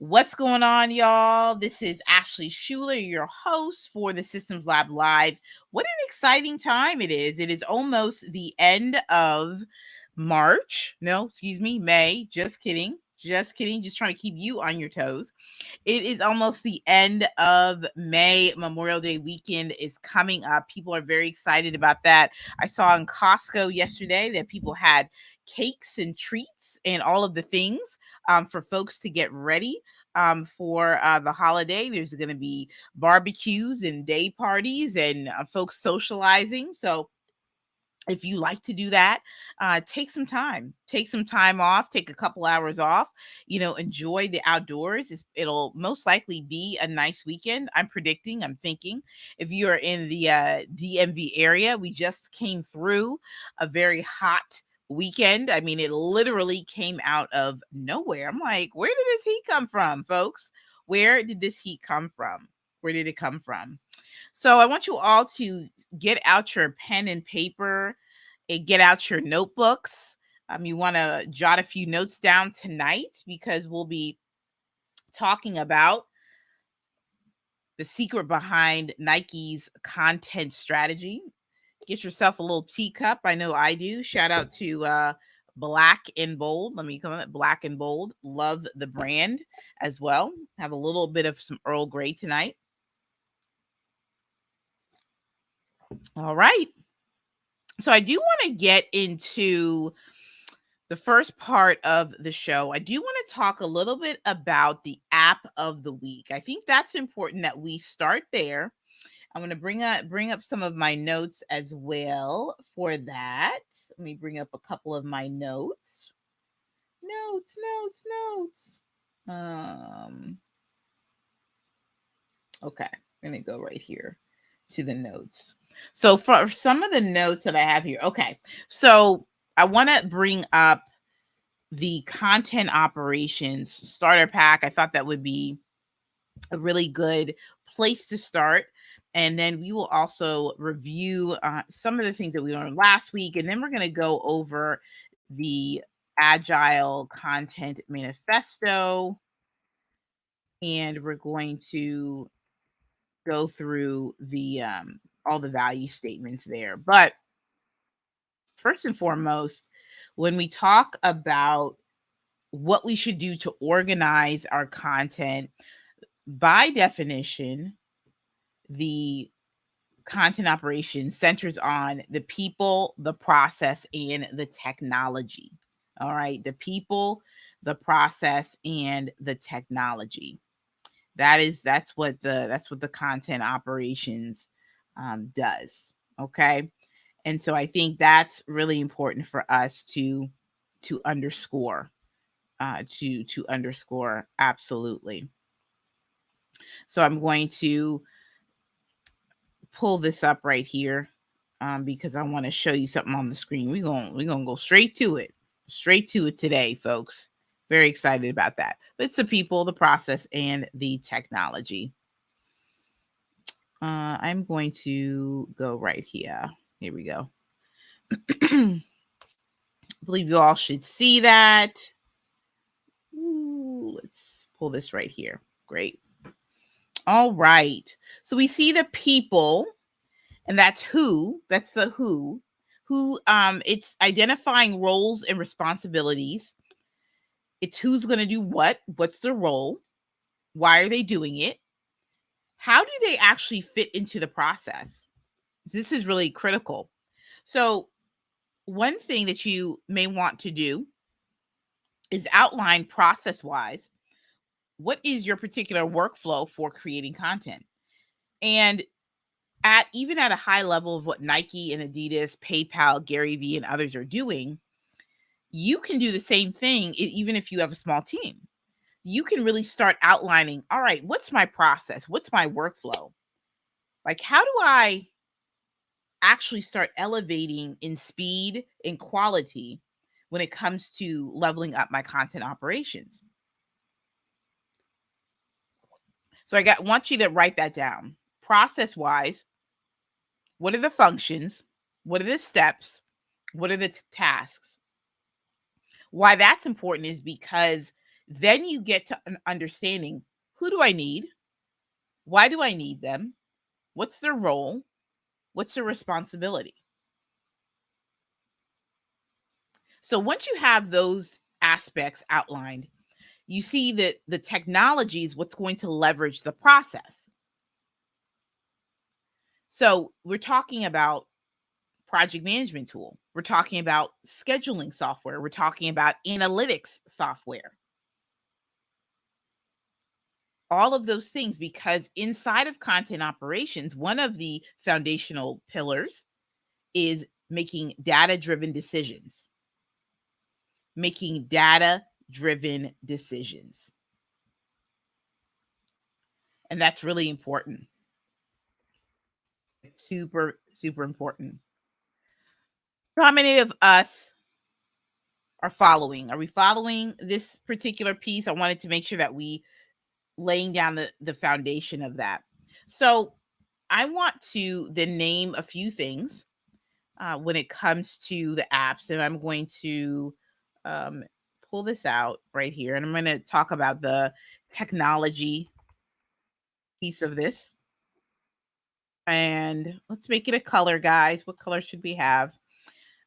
What's going on, y'all? This is Ashley Schuler, your host for the Systems Lab Live. What an exciting time it is. It is almost the end of March. No, excuse me, May. Just kidding. Just kidding. Just trying to keep you on your toes. It is almost the end of May. Memorial Day weekend is coming up. People are very excited about that. I saw in Costco yesterday that people had cakes and treats and all of the things for folks to get ready for the holiday. There's going to be barbecues and day parties and folks socializing. So if you like to do that, take some time off, take a couple hours off, enjoy the outdoors. It'll most likely be a nice weekend. I'm thinking if you are in the DMV area, we just came through a very hot weekend. I mean, it literally came out of nowhere. I'm like, where did this heat come from, folks? Where did this heat come from? Where did it come from? So I want you all to get out your pen and paper and get out your notebooks. You want to jot a few notes down tonight because we'll be talking about the secret behind Nike's content strategy. Get yourself a little teacup. I know I do. Shout out to Black and Bold. Let me come on. Black and Bold. Love the brand as well. Have a little bit of some Earl Grey tonight. All right. So I do want to get into the first part of the show. I do want to talk a little bit about the app of the week. I think that's important that we start there. I'm going to bring up some of my notes as well for that. Let me bring up a couple of my notes. Okay, I'm going to go right here to the notes. So for some of the notes that I have here, okay, so I want to bring up the content operations starter pack. I thought that would be a really good place to start. And then we will also review some of the things that we learned last week. And then we're going to go over the Agile Content Manifesto. And we're going to go through the all the value statements there. But first and foremost, when we talk about what we should do to organize our content, by definition, the content operation centers on the people, the process, and the technology. All right, the people, the process, and the technology. That's what the content operations does. Okay, and so I think that's really important for us to underscore. To underscore absolutely. So I'm going to pull this up right here because I want to show you something on the screen. We're gonna go straight to it today, folks. Very excited about that. But it's the people, the process, and the technology. I'm going to go right here. Here we go. I believe you all should see that. Ooh, let's pull this right here. Great. All right. So we see the people, and that's who. That's the who. It's identifying roles and responsibilities. It's who's going to do what, what's their role, why are they doing it, how do they actually fit into the process. This is really critical. So one thing that you may want to do is outline process-wise, what is your particular workflow for creating content? And even at a high level of what Nike and Adidas, PayPal, Gary Vee, and others are doing, you can do the same thing even if you have a small team. You can really start outlining, all right, what's my process? What's my workflow? Like, how do I actually start elevating in speed and quality when it comes to leveling up my content operations? So I want you to write that down. Process-wise, what are the functions? What are the steps? What are the tasks? Why that's important is because Then you get to an understanding, who do I need? Why do I need them? What's their role? What's their responsibility? So once you have those aspects outlined, you see that the technology is what's going to leverage the process. So we're talking about project management tool. We're talking about scheduling software. We're talking about analytics software. All of those things, because inside of content operations, one of the foundational pillars is making data-driven decisions. Making data-driven decisions. And that's really important. Super, super important. So how many of us are following? Are we following this particular piece? I wanted to make sure that we laying down the foundation of that. So I want to then name a few things when it comes to the apps, and I'm going to um, pull this out right here, and I'm going to talk about the technology piece of this. And let's make it a color, guys. What color should we have?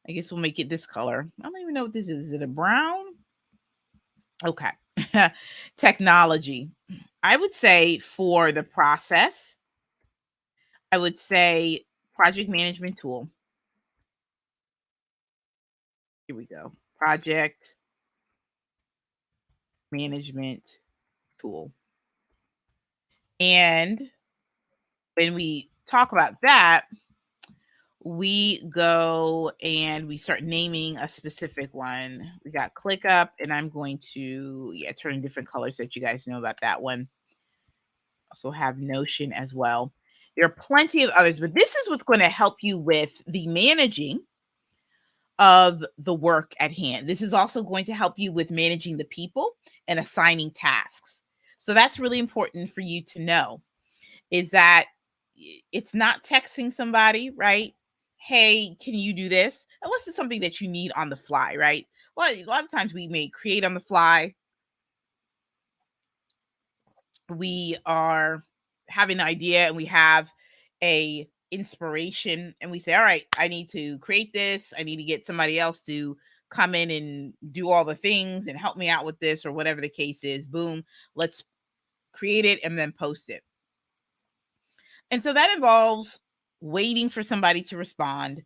I guess we'll make it this color. I don't even know what this is. Is it a brown? Okay. Technology. I would say for the process, I would say project management tool. Here we go. Project management tool. And when we talk about that, we go and we start naming a specific one. We got ClickUp, and I'm going to turn in different colors so that you guys know about that one. Also have Notion as well. There are plenty of others, but this is what's going to help you with the managing of the work at hand. This is also going to help you with managing the people and assigning tasks. So that's really important for you to know, is that it's not texting somebody, right? Hey, can you do this? Unless it's something that you need on the fly, right? Well, a lot of times we may create on the fly. We are having an idea and we have a inspiration and we say, all right, I need to create this. I need to get somebody else to come in and do all the things and help me out with this or whatever the case is. Boom, let's create it and then post it. And so that involves waiting for somebody to respond,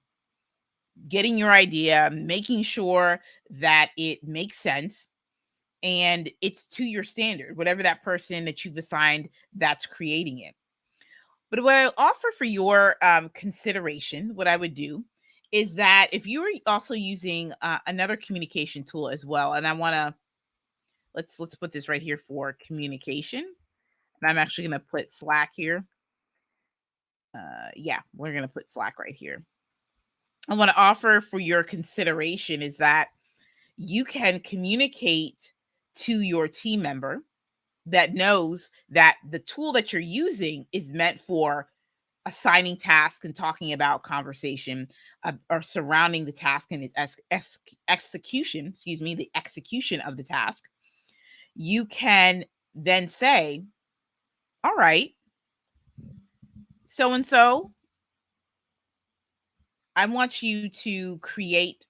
getting your idea, making sure that it makes sense and it's to your standard, whatever that person that you've assigned that's creating it. But what I offer for your consideration, what I would do is that if you are also using another communication tool as well, and I want to let's put this right here for communication, and I'm actually going to put Slack here. Yeah, we're going to put Slack right here. I want to offer for your consideration is that you can communicate to your team member that knows that the tool that you're using is meant for assigning tasks and talking about conversation or surrounding the task and its execution, the execution of the task. You can then say, all right, so and so, I want you to create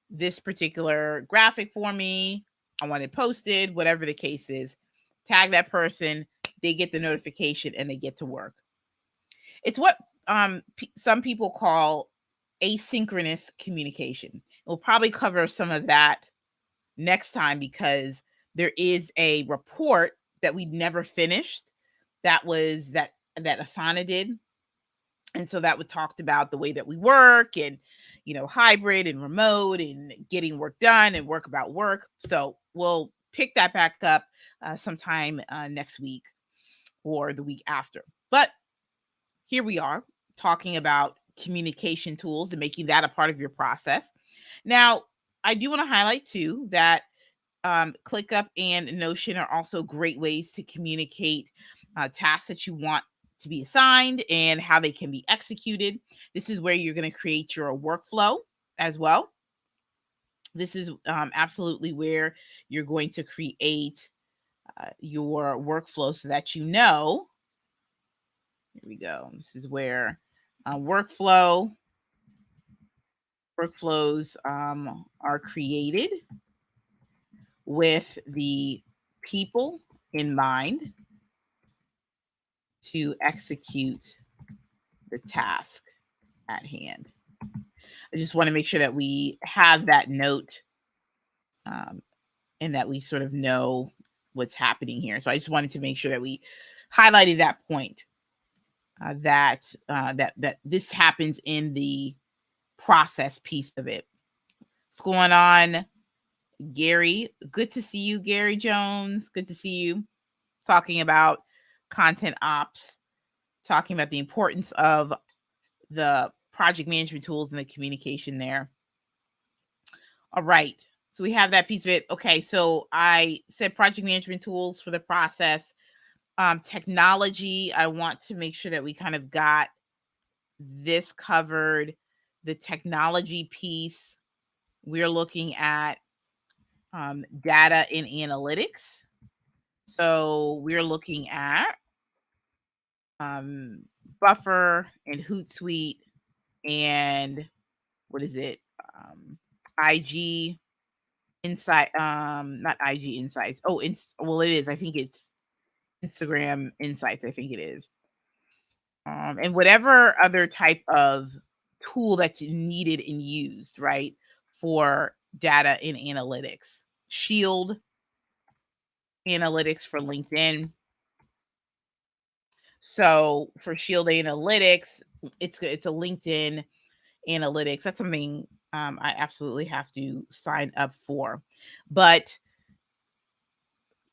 this particular graphic for me. I want it posted, whatever the case is. Tag that person, they get the notification and they get to work. It's what some people call asynchronous communication. We'll probably cover some of that next time because there is a report that we never finished that was that Asana did. And so that would talked about the way that we work and hybrid and remote and getting work done and work about work. So we'll pick that back up sometime next week or the week after. But here we are talking about communication tools and making that a part of your process. Now, I do want to highlight too that ClickUp and Notion are also great ways to communicate tasks that you want to be assigned and how they can be executed. This is where you're going to create your workflow as well. This is absolutely where you're going to create your workflow so that you know. Here we go. This is where workflows are created with the people in mind to execute the task at hand. I just want to make sure that we have that note, and that we sort of know what's happening here. So I just wanted to make sure that we highlighted that point, that this happens in the process piece of it. What's going on, Gary? Good to see you, Gary Jones. Good to see you. Talking about content ops, talking about the importance of the project management tools and the communication there. All right. So we have that piece of it. Okay. So I said project management tools for the process. Technology, I want to make sure that we kind of got this covered. The technology piece, we're looking at data and analytics. So we're looking at Buffer and Hootsuite and what is it? IG Insight, not IG Insights. Oh, well, it is. I think it's Instagram Insights. I think it is. And whatever other type of tool that's needed and used, right, for data and analytics. Shield Analytics for LinkedIn. So for Shield Analytics, it's a LinkedIn Analytics. That's something I absolutely have to sign up for. But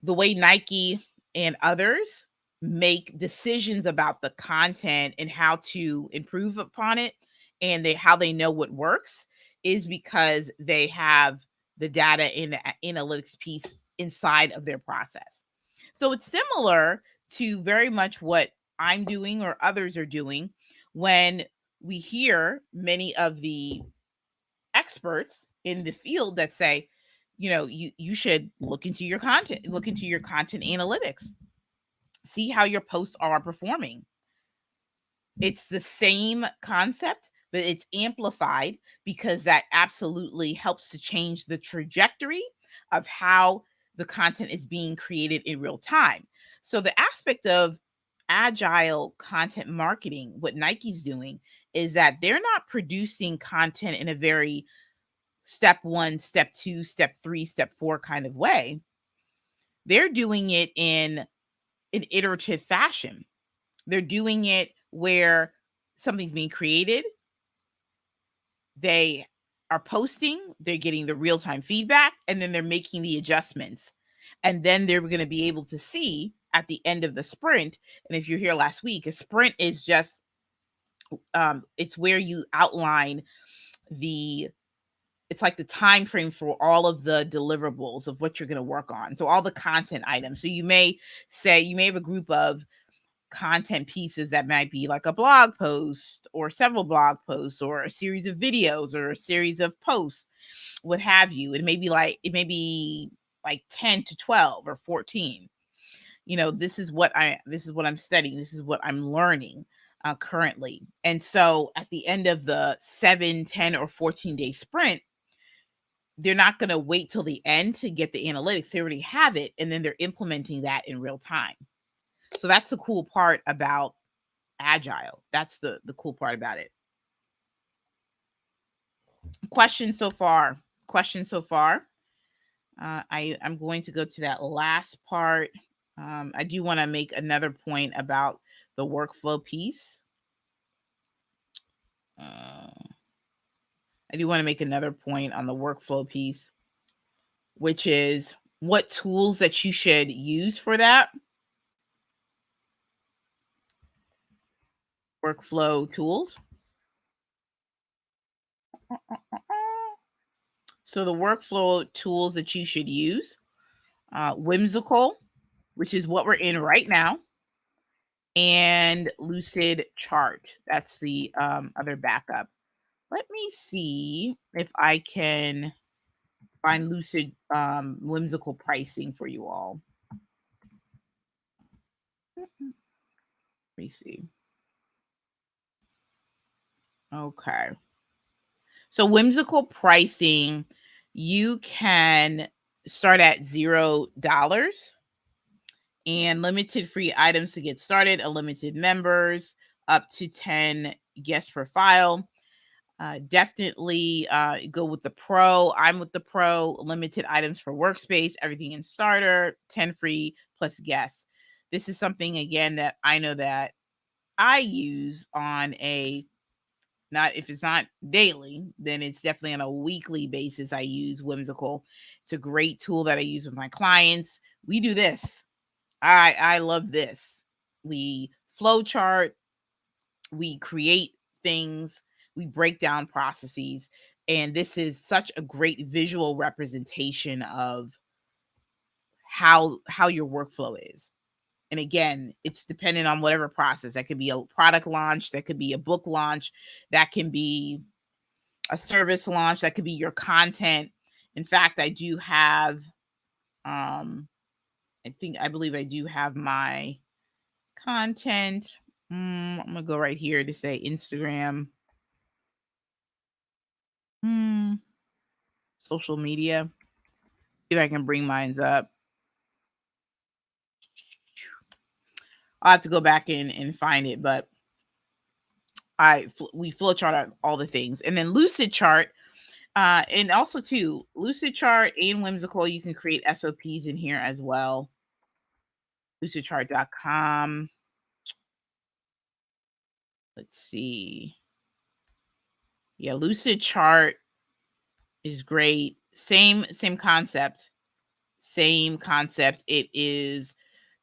the way Nike and others make decisions about the content and how to improve upon it, and how they know what works, is because they have the data and the analytics piece inside of their process. So it's similar to very much what I'm doing or others are doing when we hear many of the experts in the field that say, you should look into your content analytics, see how your posts are performing. It's the same concept, but it's amplified because that absolutely helps to change the trajectory of how the content is being created in real time. So the aspect of agile content marketing, what Nike's doing, is that they're not producing content in a very step 1, step 2, step 3, step 4 kind of way. They're doing it in an iterative fashion. They're doing it where something's being created, they are posting, they're getting the real-time feedback, and then they're making the adjustments. And then they're going to be able to see at the end of the sprint. And if you're here last week, a sprint is just it's where you outline it's like the time frame for all of the deliverables of what you're going to work on. So all the content items. So you may have a group of content pieces that might be like a blog post or several blog posts or a series of videos or a series of posts, what have you. It may be like 10 to 12 or 14. This is what I'm studying. This is what I'm learning currently. And so at the end of the 7, 10, or 14-day sprint, they're not going to wait till the end to get the analytics. They already have it, and then they're implementing that in real time. So that's the cool part about Agile. That's the cool part about it. Questions so far? I'm going to go to that last part. I do want to make another point about the workflow piece. I do want to make another point on the workflow piece, which is what tools that you should use for that. Workflow tools. So the workflow tools that you should use, Whimsical, which is what we're in right now, and Lucid Chart. That's the other backup. Let me see if I can find Lucid Whimsical pricing for you all. Let me see. Okay. So whimsical pricing, you can start at $0 and limited free items to get started, unlimited members, up to 10 guests per file. Definitely go with the pro. I'm with the pro. Limited items for workspace, everything in starter, 10 free plus guests. This is something again that I know that I use on a not if it's not daily, then it's definitely on a weekly basis. I use Whimsical. It's a great tool that I use with my clients. We do this. I love this. We flow chart, we create things, we break down processes, and this is such a great visual representation of how your workflow is. And again, it's dependent on whatever process. That could be a product launch, that could be a book launch, that can be a service launch, that could be your content. In fact, I do have I believe I do have my content. I'm gonna go right here to say Instagram, social media. See if I can bring mines up. I'll have to go back in and find it, but we flowchart out all the things, and then Lucid Chart, and also too Lucid Chart and Whimsical. You can create SOPs in here as well. LucidChart.com. Let's see. Yeah, Lucid Chart is great. Same concept. Same concept. It is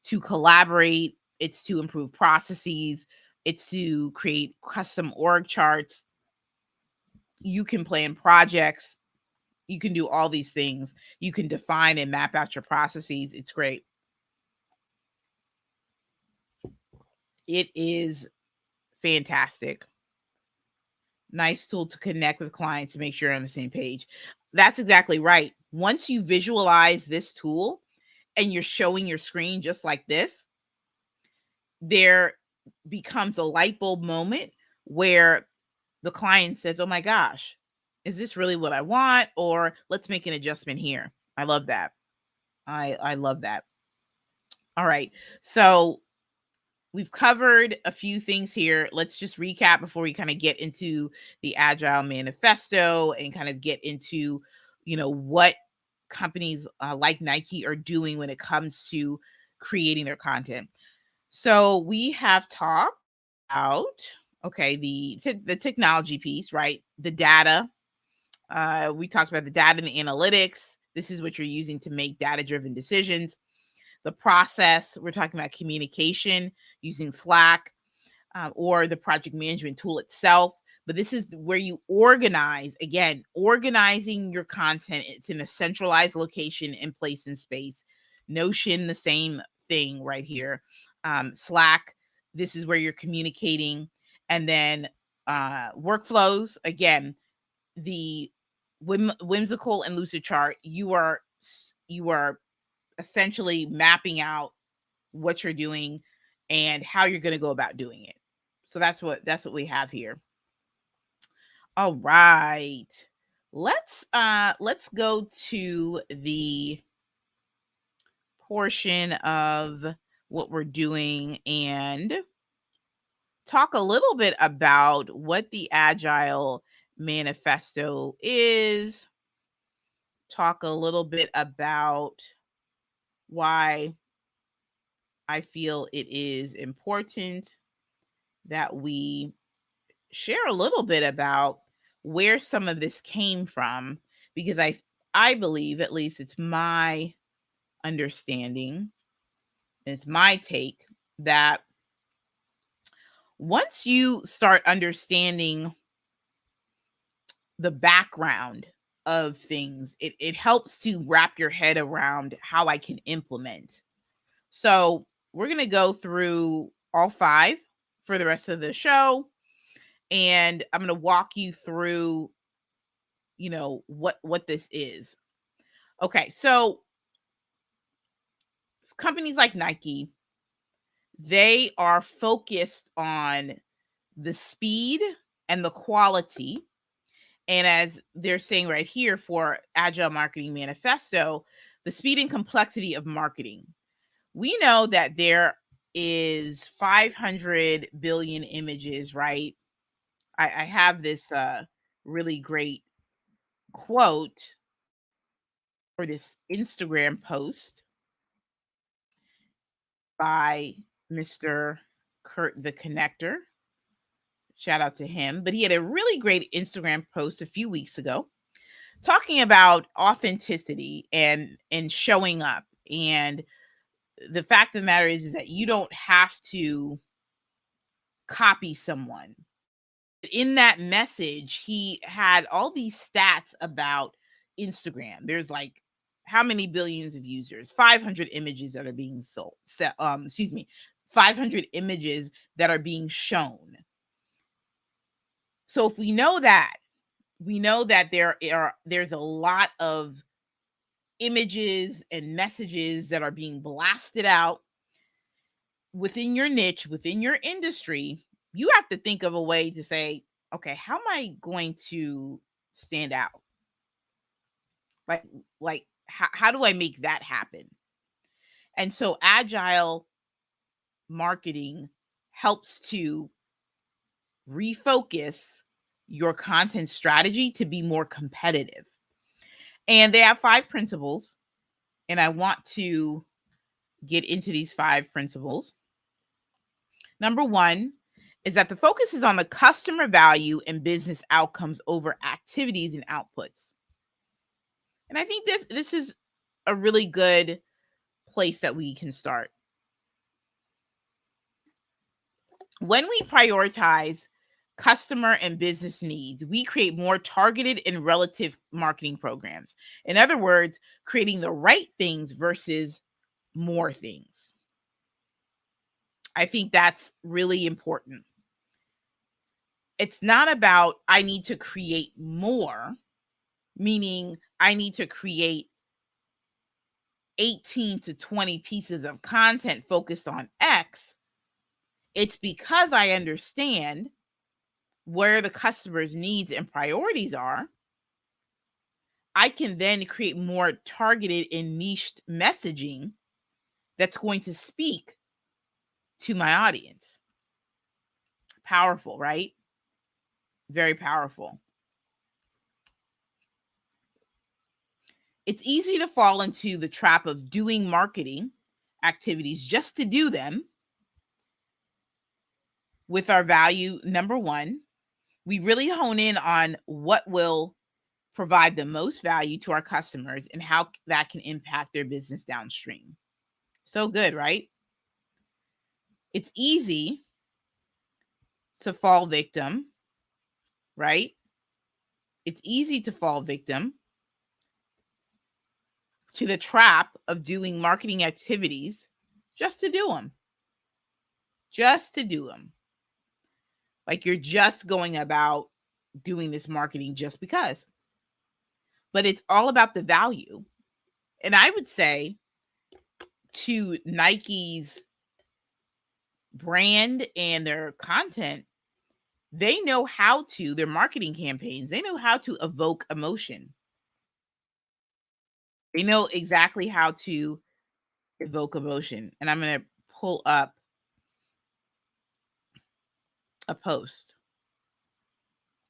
to collaborate, it's to improve processes, it's to create custom org charts. You can plan projects, you can do all these things. You can define and map out your processes. It's great. It is fantastic. Nice tool to connect with clients to make sure you're on the same page. That's exactly right. Once you visualize this tool and you're showing your screen just like this, there becomes a light bulb moment where the client says, "Oh my gosh, is this really what I want?" Or let's make an adjustment here. I love that. I love that. All right. So we've covered a few things here. Let's just recap before we kind of get into the Agile Manifesto and kind of get into, what companies like Nike are doing when it comes to creating their content. So we have talked about, okay, the technology piece, right? The data. We talked about the data and the analytics. This is what you're using to make data-driven decisions. The process, we're talking about communication using Slack or the project management tool itself. But this is where you organize, again, organizing your content. It's in a centralized location in place and space. Notion, the same thing right here. Slack, this is where you're communicating. And then workflows, again, the whimsical and lucid chart, you are essentially mapping out what you're doing and how you're going to go about doing it. So that's what we have here. All right. Let's go to the portion of what we're doing and talk a little bit about what the Agile Manifesto is. Talk a little bit about why I feel it is important that we share a little bit about where some of this came from, because I believe, at least it's my understanding, it's my take, that once you start understanding the background of things, it helps to wrap your head around how I can implement. So we're going to go through all 5 for the rest of the show, and I'm going to walk you through, what this is. Okay, so companies like Nike, They are focused on the speed and the quality. And as they're saying right here for Agile Marketing Manifesto, the speed and complexity of marketing. We know that there is 500 billion images, right? I have this really great quote for this Instagram post by Mr. Kurt the Connector. Shout out to him. But he had a really great Instagram post a few weeks ago talking about authenticity and showing up. And the fact of the matter is that you don't have to copy someone. In that message, he had all these stats about Instagram. There's like how many billions of users? 500 images that are being sold. 500 images that are being shown. So if we know that, there's a lot of images and messages that are being blasted out within your niche, within your industry. You have to think of a way to say, okay, how am I going to stand out? Like how do I make that happen? And so agile marketing helps to refocus your content strategy to be more competitive. And they have 5 principles, and I want to get into these 5 principles. Number 1 is that the focus is on the customer value and business outcomes over activities and outputs. And I think this is a really good place that we can start. When we prioritize customer and business needs, we create more targeted and relative marketing programs. In other words, creating the right things versus more things. I think that's really important. It's not about I need to create more, meaning I need to create 18 to 20 pieces of content focused on X. It's because I understand where the customer's needs and priorities are. I can then create more targeted and niched messaging that's going to speak to my audience. Powerful, right? Very powerful. It's easy to fall into the trap of doing marketing activities just to do them. With our value, number 1, we really hone in on what will provide the most value to our customers and how that can impact their business downstream. So good, right? It's easy to fall victim, right? It's easy to fall victim to the trap of doing marketing activities just to do them. Just to do them. Like you're just going about doing this marketing just because. But it's all about the value. And I would say to Nike's brand and their content, they know how to, their marketing campaigns, they know how to evoke emotion. They know exactly how to evoke emotion. And I'm going to pull up a post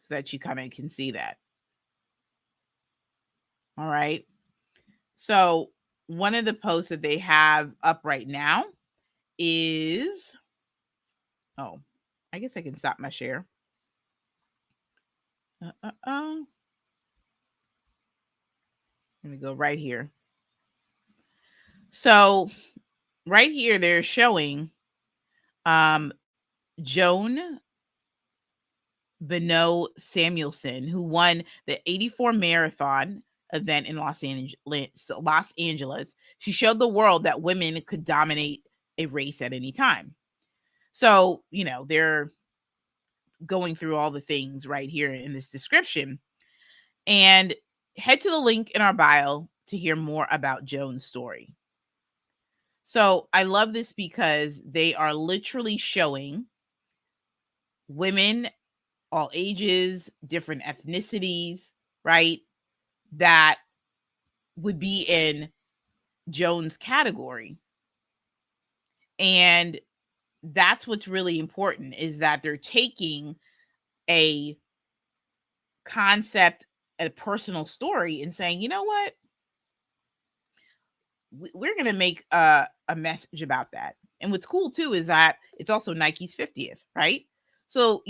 so that you kind of can see that. All right. So one of the posts that they have up right now is, oh, I guess I can stop my share. Let me go right here. So right here, they're showing Joan Beno Samuelson, who won the 84 marathon event in Los Angeles. She showed the world that women could dominate a race at any time. So, they're going through all the things right here in this description. And head to the link in our bio to hear more about Joan's story. So I love this because they are literally showing women, all ages, different ethnicities, right? That would be in Joan's category. And that's what's really important, is that they're taking a concept, a personal story, and saying, you know what? We're going to make a message about that. And what's cool too is that it's also Nike's 50th, right? So,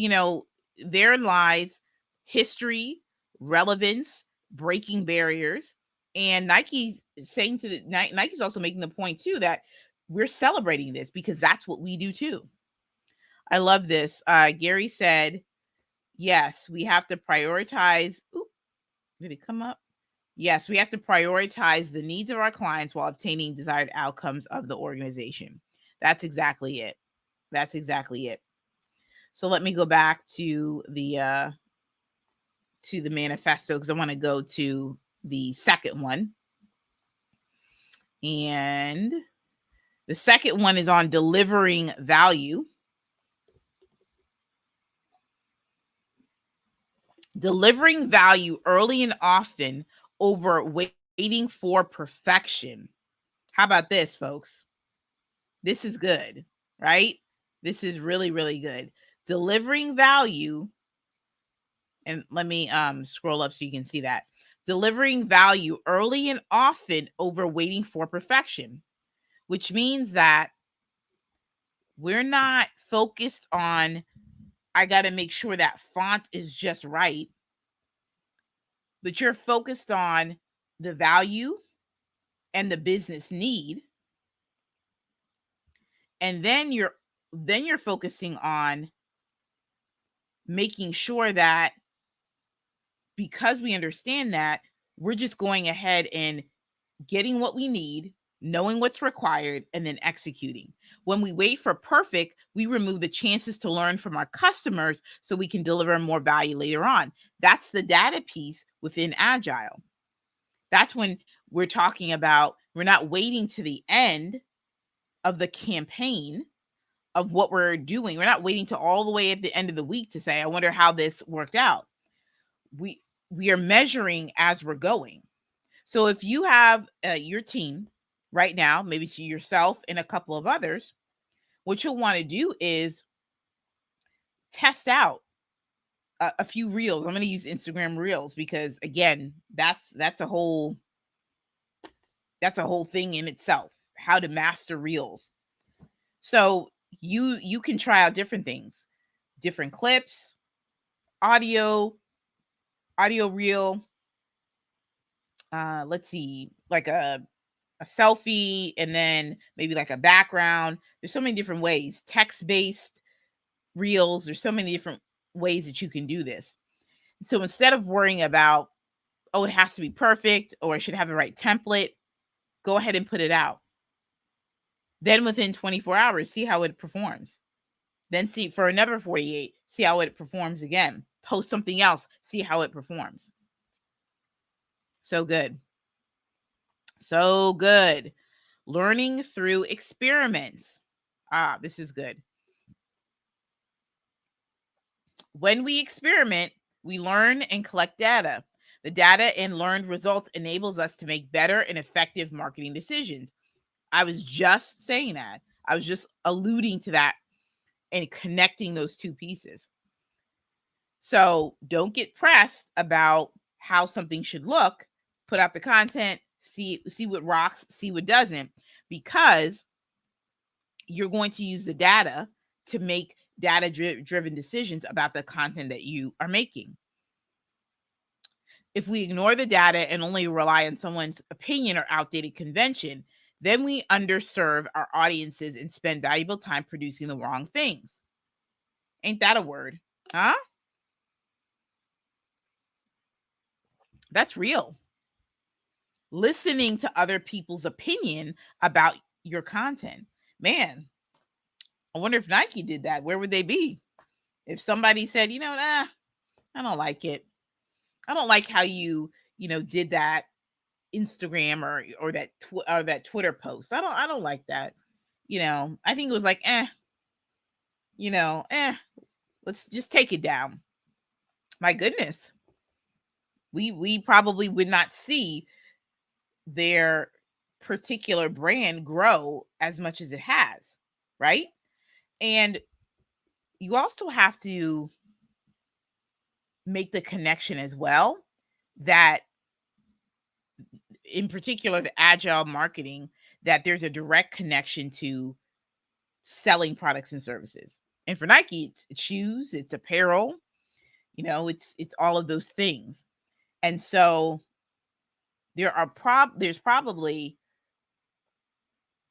therein lies history, relevance, breaking barriers. And Nike's saying Nike's also making the point too that we're celebrating this because that's what we do too. I love this. Gary said, yes, we have to prioritize. Ooh, did it come up? Yes, we have to prioritize the needs of our clients while obtaining desired outcomes of the organization. That's exactly it. That's exactly it. So let me go back to the manifesto, because I want to go to the second one. And the second one is on delivering value. Delivering value early and often over waiting for perfection. How about this, folks? This is good, right? This is really, really good. Delivering value, and let me scroll up so you can see that. Delivering value early and often over waiting for perfection, which means that we're not focused on, I got to make sure that font is just right, but you're focused on the value and the business need. And then you're focusing on making sure that, because we understand that, we're just going ahead and getting what we need, knowing what's required, and then executing. When we wait for perfect, we remove the chances to learn from our customers so we can deliver more value later on. That's the data piece within Agile. That's when we're talking about, we're not waiting to the end of the campaign of what we're doing. We're not waiting to all the way at the end of the week to say, I wonder how this worked out. We are measuring as we're going. So if you have your team right now, maybe to yourself and a couple of others, what you'll want to do is test out a few reels. I'm going to use Instagram reels because, again, that's a whole thing in itself, how to master reels. So you can try out different things, different clips, audio reel. Let's see, like a selfie, and then maybe like a background. There's so many different ways. Text-based reels. There's so many different ways that you can do this. So instead of worrying about, oh, it has to be perfect, or I should have the right template, go ahead and put it out. Then within 24 hours, see how it performs. Then see for another 48, see how it performs again. Post something else, see how it performs. So good. So good. Learning through experiments. This is good. When we experiment, we learn and collect data. The data and learned results enables us to make better and effective marketing decisions. I was just saying that. I was just alluding to that and connecting those two pieces. So don't get pressed about how something should look. Put out the content, see what rocks, see what doesn't, because you're going to use the data to make data-driven decisions about the content that you are making. If we ignore the data and only rely on someone's opinion or outdated convention, then we underserve our audiences and spend valuable time producing the wrong things. Ain't that a word? Huh? That's real. Listening to other people's opinion about your content. Man, I wonder if Nike did that. Where would they be? If somebody said, I don't like it. I don't like how you did that. Instagram or that Twitter post. I don't like that. I think it was like, let's just take it down. My goodness. We probably would not see their particular brand grow as much as it has, right? And you also have to make the connection as well that, in particular, the agile marketing, that there's a direct connection to selling products and services. And for Nike, it's shoes, it's apparel, it's all of those things. And so there's probably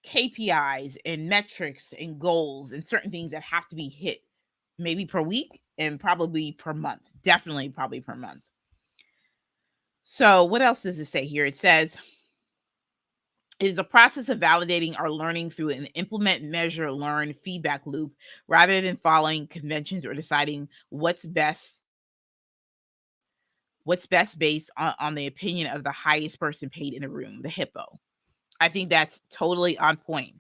KPIs and metrics and goals and certain things that have to be hit, maybe per week and probably per month. Definitely probably per month. So what else does it say here? It says, it is a process of validating our learning through an implement, measure, learn feedback loop rather than following conventions or deciding what's best based on the opinion of the highest person paid in the room, the hippo. I think that's totally on point.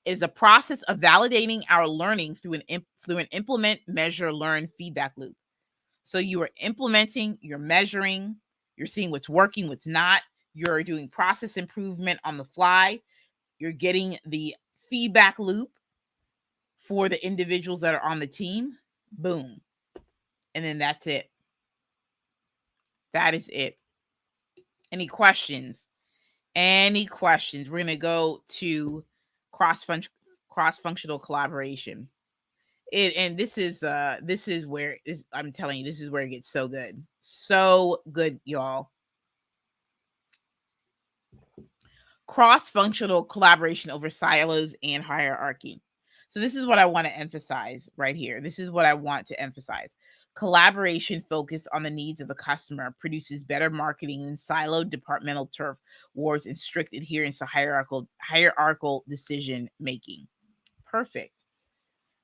It is a process of validating our learning through an implement, measure, learn feedback loop. So you are implementing, you're measuring, you're seeing what's working, what's not. You're doing process improvement on the fly. You're getting the feedback loop for the individuals that are on the team. Boom. And then that's it. That is it. Any questions? Any questions? We're going to go to cross-functional collaboration. And this is where I'm telling you, this is where it gets so good. So good, y'all. Cross-functional collaboration over silos and hierarchy. So this is what I want to emphasize right here. This is what I want to emphasize. Collaboration focused on the needs of the customer produces better marketing than siloed departmental turf wars and strict adherence to hierarchical decision making. Perfect.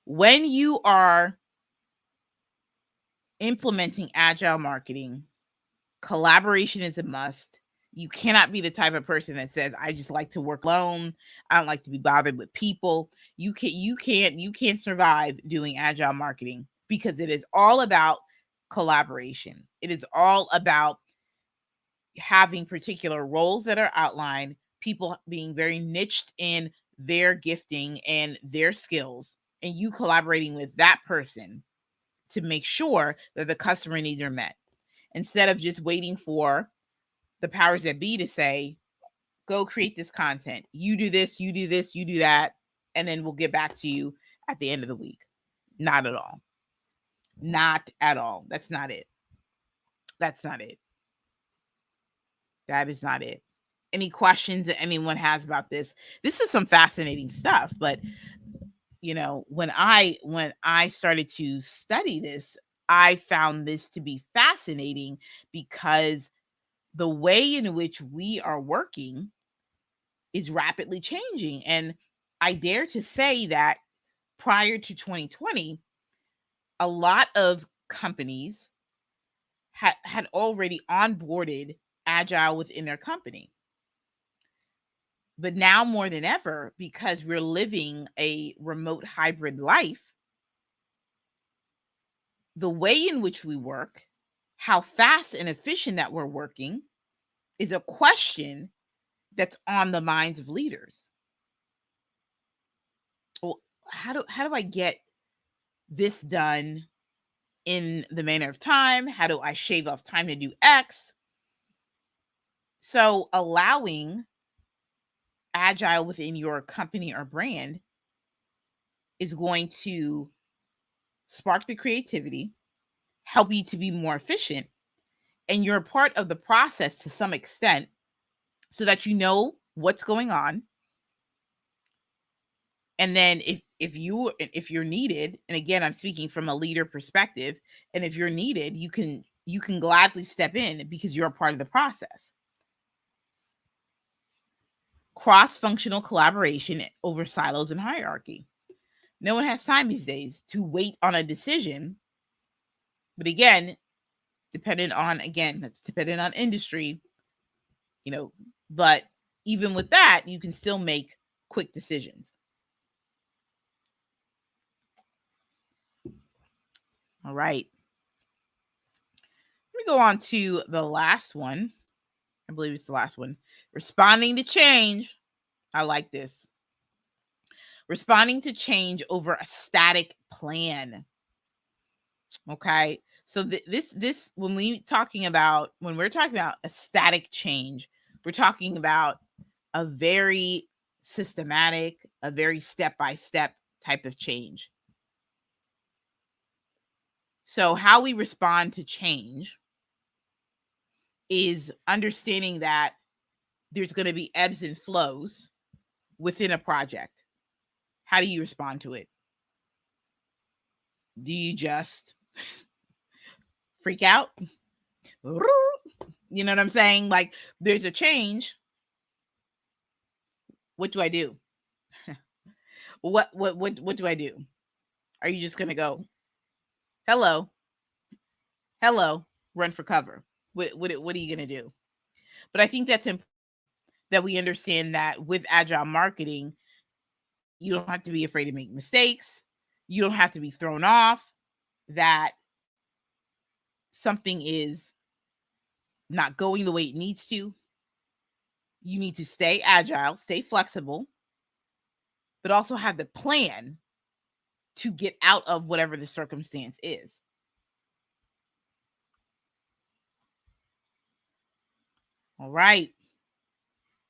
When you are implementing agile marketing, collaboration is a must. You cannot be the type of person that says, I just like to work alone. I don't like to be bothered with people. You can't survive doing agile marketing because it is all about collaboration. It is all about having particular roles that are outlined, people being very niched in their gifting and their skills, and you collaborating with that person to make sure that the customer needs are met, instead of just waiting for the powers that be to say, go create this content. You do this, you do this, you do that, and then we'll get back to you at the end of the week. Not at all. Not at all. That's not it. That's not it. That is not it. Any questions that anyone has about this? This is some fascinating stuff, but when I started to study this, I found this to be fascinating because the way in which we are working is rapidly changing. And I dare to say that prior to 2020, a lot of companies had already onboarded Agile within their company. But now more than ever, because we're living a remote hybrid life, the way in which we work, how fast and efficient that we're working, is a question that's on the minds of leaders. Well, how do I get this done in the manner of time? How do I shave off time to do X? So allowing Agile within your company or brand is going to spark the creativity, help you to be more efficient, and you're a part of the process to some extent so that you know what's going on. And then if you're needed, and again, I'm speaking from a leader perspective, and if you're needed, you can gladly step in because you're a part of the process. Cross-functional collaboration over silos and hierarchy. No one has time these days to wait on a decision. But again, that's dependent on industry. But even with that, you can still make quick decisions. All right. Let me go on to the last one. I believe it's the last one. Responding to change. I like this. Responding to change over a static plan. Okay. So this when we're talking about a static change, we're talking about a very systematic, a very step-by-step type of change. So how we respond to change is understanding that there's going to be ebbs and flows within a project. How do you respond to it? Do you just freak out? You know what I'm saying? Like, there's a change. What do I do? What do I do? Are you just going to go, hello, run for cover? What are you going to do? But I think that's important that we understand that with agile marketing, you don't have to be afraid to make mistakes. You don't have to be thrown off that something is not going the way it needs to. You need to stay agile, stay flexible, but also have the plan to get out of whatever the circumstance is. All right.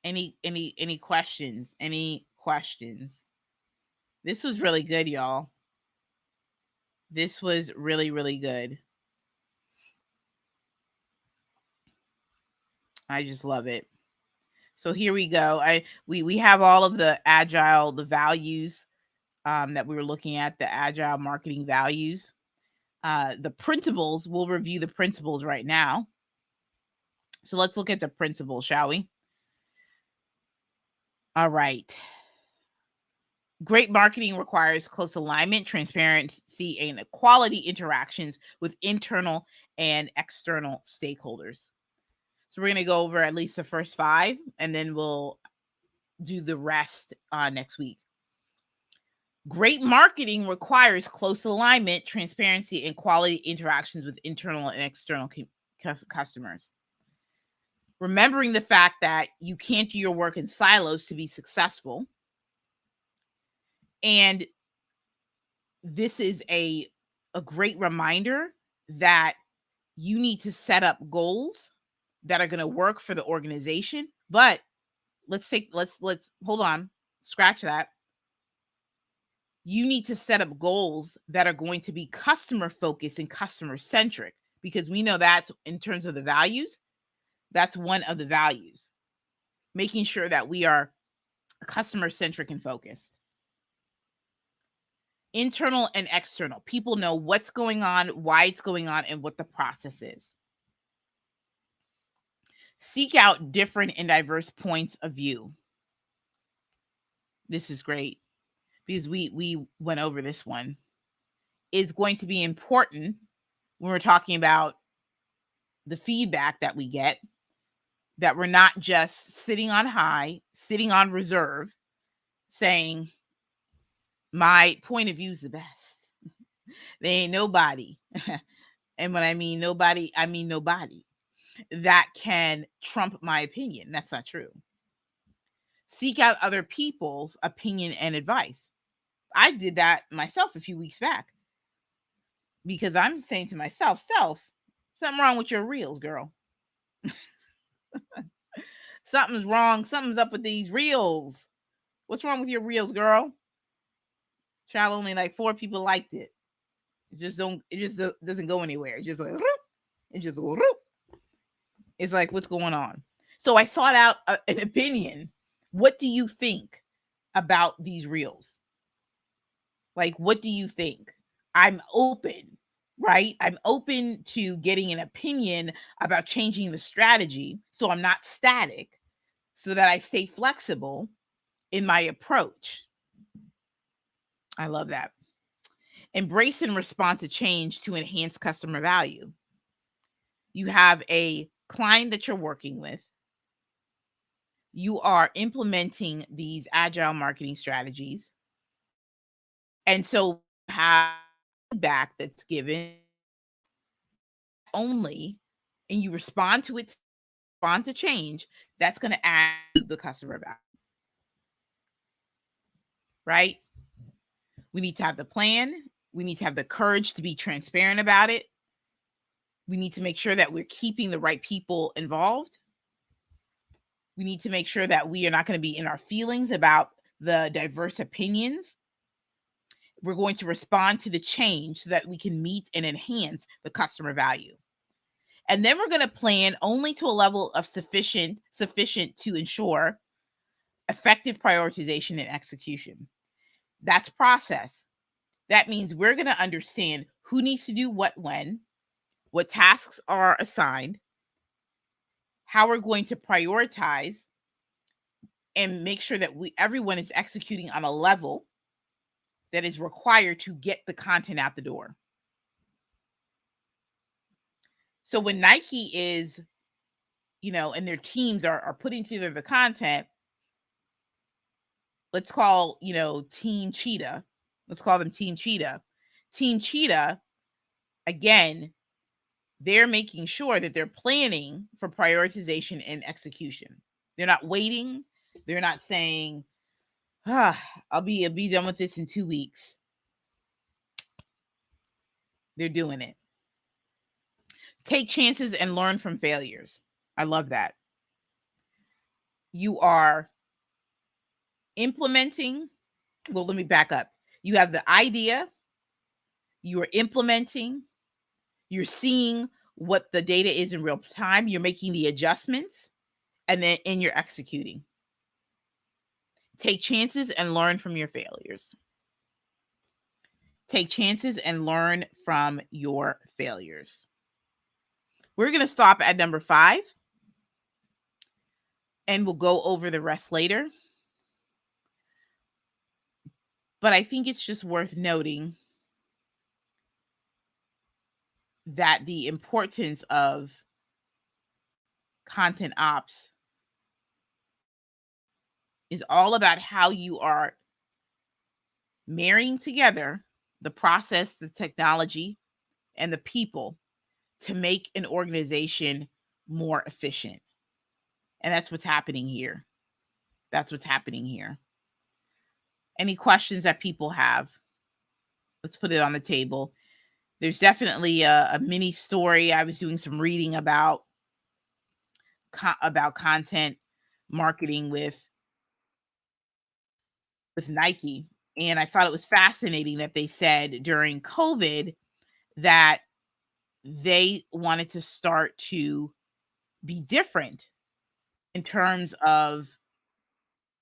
Any questions? Any questions? This was really good, y'all. This was really, really good. I just love it. So here we go. We have all of the agile, the values that we were looking at, the agile marketing values. The principles, we'll review the principles right now. So let's look at the principles, shall we? All right. Great marketing requires close alignment, transparency, and quality interactions with internal and external stakeholders. So we're going to go over at least the first 5, and then we'll do the rest next week. Great marketing requires close alignment, transparency, and quality interactions with internal and external customers. Remembering the fact that you can't do your work in silos to be successful. And this is a great reminder that you need to set up goals that are going to work for the organization. But let's hold on, scratch that. You need to set up goals that are going to be customer focused and customer centric, because we know that in terms of the values, that's one of the values, making sure that we are customer centric and focused. Internal and external. People know what's going on, why it's going on, and what the process is. Seek out different and diverse points of view. This is great because we went over this one. Is going to be important when we're talking about the feedback that we get, that we're not just sitting on high, sitting on reserve, saying, my point of view is the best. There ain't nobody. And when I mean nobody, I mean nobody that can trump my opinion. That's not true. Seek out other people's opinion and advice. I did that myself a few weeks back because I'm saying to myself, something wrong with your reels, girl. Something's wrong. Something's up with these reels. What's wrong with your reels, girl? Child, only like 4 people liked it. It just doesn't go anywhere. It's just like, it's like, what's going on? So I sought out an opinion. What do you think about these reels? Like, what do you think? I'm open, right? I'm open to getting an opinion about changing the strategy, so I'm not static, so that I stay flexible in my approach. I love that. Embrace and respond to change to enhance customer value. You have a client that you're working with. you are implementing these agile marketing strategies. And so have feedback that's given only, and you respond to it, respond to change, that's going to add to the customer value, right? We need to have the plan. We need to have the courage to be transparent about it. We need to make sure that we're keeping the right people involved. We need to make sure that we are not going to be in our feelings about the diverse opinions. We're going to respond to the change so that we can meet and enhance the customer value. And then we're going to plan only to a level of sufficient to ensure effective prioritization and execution. That's process. That means we're going to understand who needs to do what when, what tasks are assigned, how we're going to prioritize, and make sure that everyone is executing on a level that is required to get the content out the door. So when Nike is, and their teams are putting together the content, let's call, Team Cheetah. Let's call them Team Cheetah. Team Cheetah, again, they're making sure that they're planning for prioritization and execution. They're not waiting. They're not saying, I'll be done with this in 2 weeks. They're doing it. Take chances and learn from failures. I love that. You are implementing. Well, let me back up. You have the idea. You are implementing. You're seeing what the data is in real time. You're making the adjustments, and you're executing. Take chances and learn from your failures. Take chances and learn from your failures. We're going to stop at number 5, and we'll go over the rest later. But I think it's just worth noting that the importance of content ops is all about how you are marrying together the process, the technology, and the people to make an organization more efficient. And that's what's happening here. That's what's happening here. Any questions that people have? Let's put it on the table. There's definitely a mini story. I was doing some reading about content marketing with Nike, and I thought it was fascinating that they said during COVID that they wanted to start to be different in terms of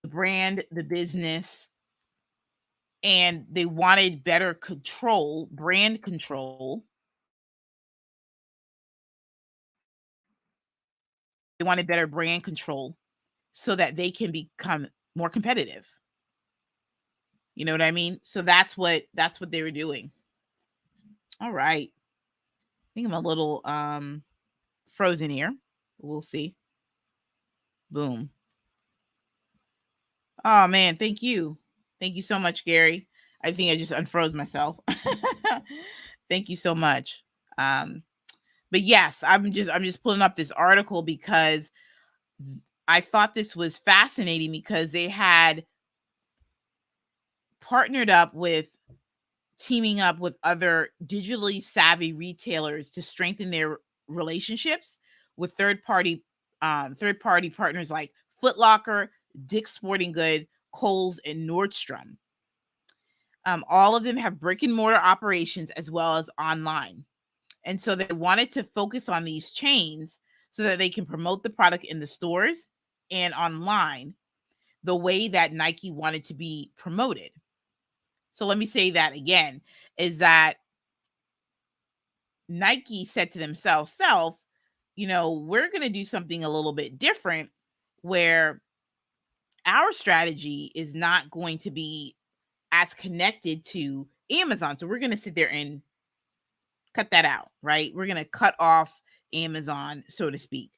the brand, the business, and they wanted better control, brand control. They wanted better brand control so that they can become more competitive. You know what I mean? So that's what they were doing. All right. I think I'm a little frozen here. We'll see. Boom. Oh man, thank you. Thank you so much, Gary. I think I just unfroze myself. Thank you so much. But yes, I'm just pulling up this article because I thought this was fascinating because they had partnered up with teaming up with other digitally savvy retailers to strengthen their relationships with third-party partners like Foot Locker, Dick's Sporting Good, Kohl's, and Nordstrom. All of them have brick and mortar operations as well as online. And so they wanted to focus on these chains so that they can promote the product in the stores and online the way that Nike wanted to be promoted. So let me say that again, is that Nike said to themselves, we're going to do something a little bit different where our strategy is not going to be as connected to Amazon. So we're going to sit there and cut that out, right? We're going to cut off Amazon, so to speak.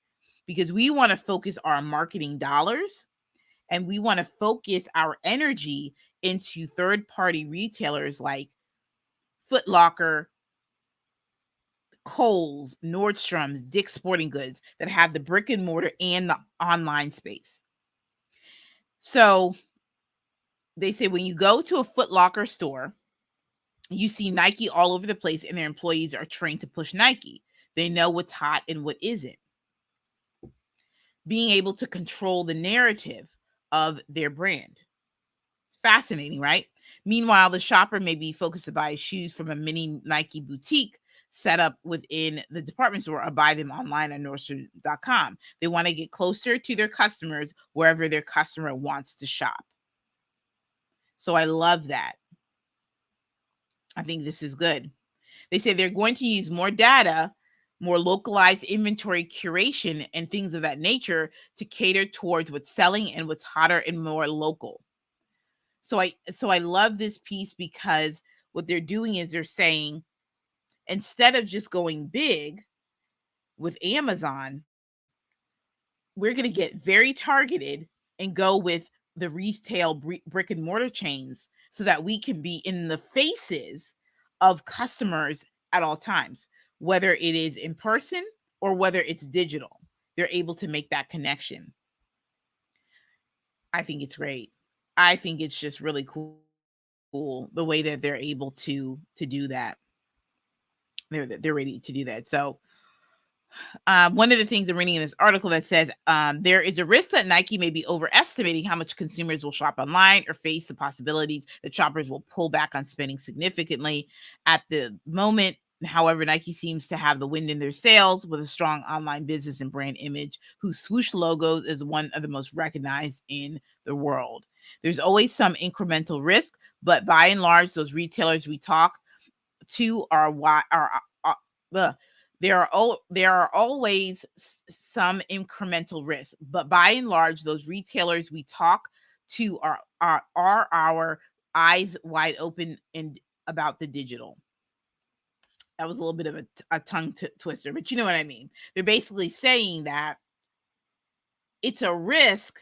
because we want to focus our marketing dollars and we want to focus our energy into third-party retailers like Foot Locker, Kohl's, Nordstrom's, Dick's Sporting Goods that have the brick and mortar and the online space. So they say when you go to a Foot Locker store, you see Nike all over the place and their employees are trained to push Nike. They know what's hot and what isn't. Being able to control the narrative of their brand. It's fascinating, right? Meanwhile, the shopper may be focused to buy shoes from a mini Nike boutique set up within the department store or buy them online on Nordstrom.com. They want to get closer to their customers wherever their customer wants to shop. So I love that. I think this is good. They say they're going to use more data, more localized inventory curation, and things of that nature to cater towards what's selling and what's hotter and more local. So I love this piece because what they're doing is they're saying, instead of just going big with Amazon, we're going to get very targeted and go with the retail brick and mortar chains so that we can be in the faces of customers at all times, whether it is in person or whether it's digital. They're able to make that connection. I think it's great. I think it's just really cool the way that they're able to do that. They're ready to do that. So one of the things I'm reading in this article that says there is a risk that Nike may be overestimating how much consumers will shop online or face the possibilities that shoppers will pull back on spending significantly at the moment. However, Nike seems to have the wind in their sails with a strong online business and brand image, whose swoosh logos is one of the most recognized in the world. There's always some incremental risk, but by and large, those retailers we talk to are there are always some incremental risk, but by and large, those retailers we talk to are our eyes wide open and about the digital. That was a little bit of a tongue twister, but you know what I mean. They're basically saying that it's a risk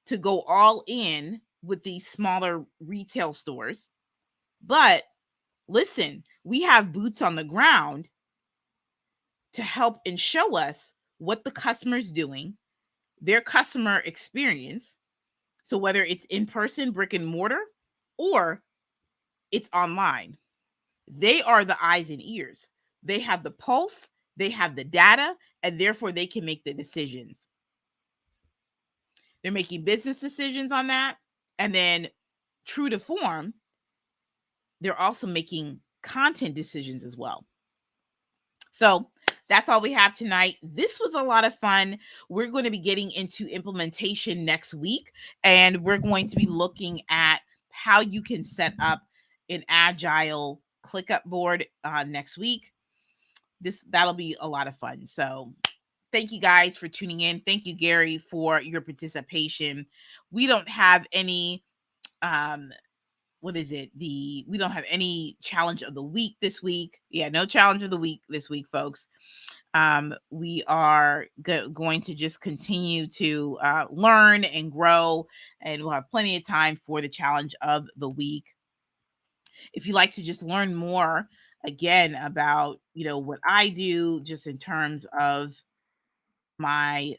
to go all in with these smaller retail stores, but listen, we have boots on the ground to help and show us what the customer is doing, their customer experience. So whether it's in person, brick and mortar, or it's online, they are the eyes and ears. They have the pulse, they have the data, and therefore they can make the decisions. They're making business decisions on that. And then, true to form, they're also making content decisions as well. So that's all we have tonight. This was a lot of fun. We're going to be getting into implementation next week, and we're going to be looking at how you can set up an agile ClickUp board next week. That'll be a lot of fun. So thank you guys for tuning in. Thank you, Gary, for your participation. We don't have any we don't have any challenge of the week this week. Yeah, no challenge of the week this week, folks. We are going to just continue to learn and grow, and we'll have plenty of time for the challenge of the week. If you'd like to just learn more again about what I do, just in terms of my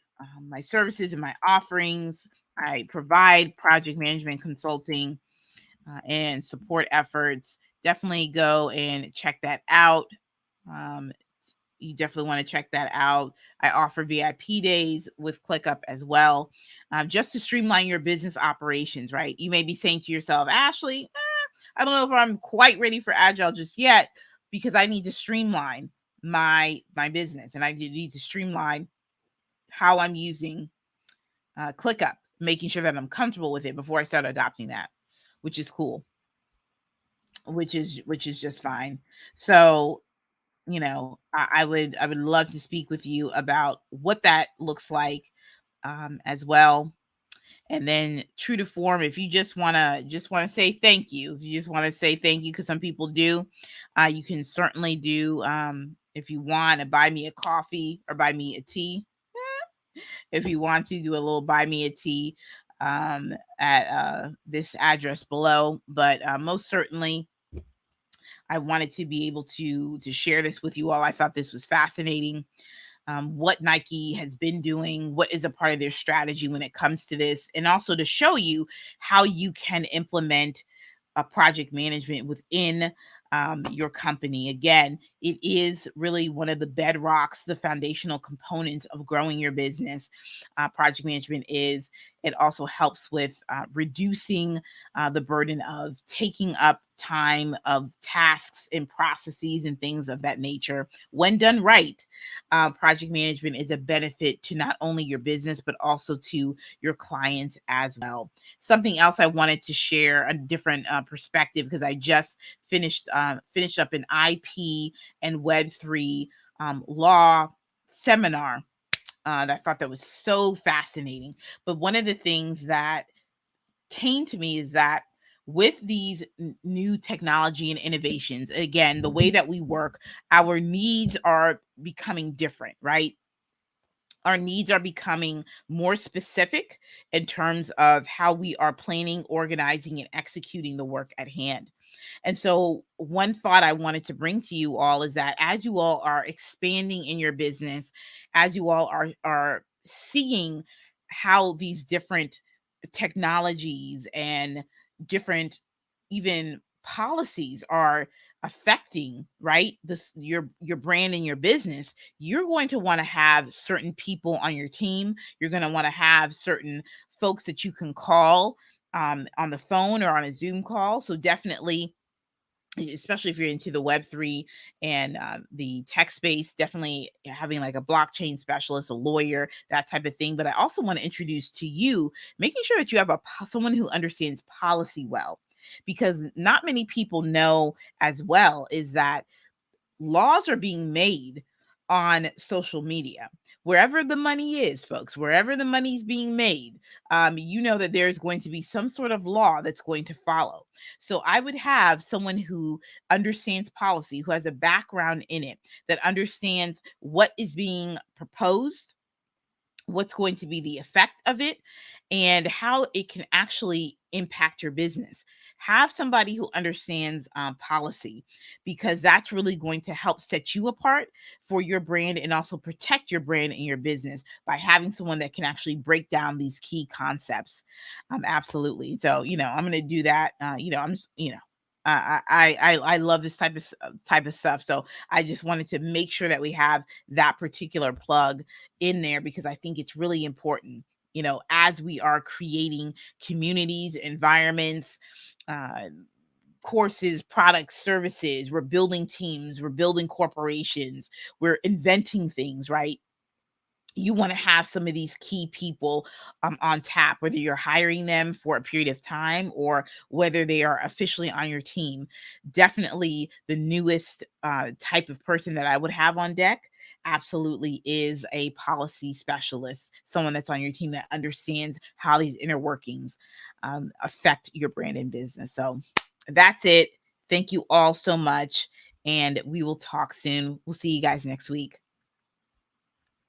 services and my offerings, I provide project management consulting and support efforts. Definitely go and check that out. You definitely want to check that out. I offer VIP days with ClickUp as well, just to streamline your business operations, right? You may be saying to yourself, Ashley, I don't know if I'm quite ready for Agile just yet, because I need to streamline my business, and I need to streamline how I'm using ClickUp, making sure that I'm comfortable with it before I start adopting that, which is cool, which is just fine. So I would love to speak with you about what that looks like as well. And then, true to form, if you just want to say thank you, because some people do, you can certainly do, if you want to buy me a coffee or buy me a tea. if you want to do a little buy me a tea at this address below. But most certainly, I wanted to be able to share this with you all. I thought this was fascinating. What Nike has been doing, what is a part of their strategy when it comes to this, and also to show you how you can implement project management within your company. Again, it is really one of the bedrocks, the foundational components of growing your business. Project management is, it also helps with reducing the burden of taking up time of tasks and processes and things of that nature. When done right, project management is a benefit to not only your business, but also to your clients as well. Something else I wanted to share, a different perspective, because I just finished up an IP and Web3 law seminar. I thought that was so fascinating. But one of the things that came to me is that with these new technology and innovations, again, the way that we work, our needs are becoming different, right? Our needs are becoming more specific in terms of how we are planning, organizing, and executing the work at hand. And so, one thought I wanted to bring to you all is that as you all are expanding in your business, as you all are seeing how these different technologies and different even policies are affecting, right, this your brand and your business, you're going to want to have certain people on your team. You're going to want to have certain folks that you can call on the phone or on a Zoom call. So definitely, especially if you're into the Web3 and the tech space, definitely having like a blockchain specialist, a lawyer, that type of thing. But I also want to introduce to you making sure that you have someone who understands policy well, because not many people know as well is that laws are being made on social media. Wherever the money is, folks, wherever the money's being made, you know that there's going to be some sort of law that's going to follow. So I would have someone who understands policy, who has a background in it, that understands what is being proposed, what's going to be the effect of it, and how it can actually impact your business. Have somebody who understands policy, because that's really going to help set you apart for your brand and also protect your brand and your business by having someone that can actually break down these key concepts. Absolutely. So, I'm going to do that. I'm just, I love this type of stuff. So I just wanted to make sure that we have that particular plug in there, because I think it's really important, as we are creating communities, environments, uh, courses, products, services, we're building teams, we're building corporations, we're inventing things, right? You want to have some of these key people on tap, whether you're hiring them for a period of time or whether they are officially on your team. Definitely the newest type of person that I would have on deck absolutely is a policy specialist, someone that's on your team that understands how these inner workings affect your brand and business. So that's it. Thank you all so much. And we will talk soon. We'll see you guys next week.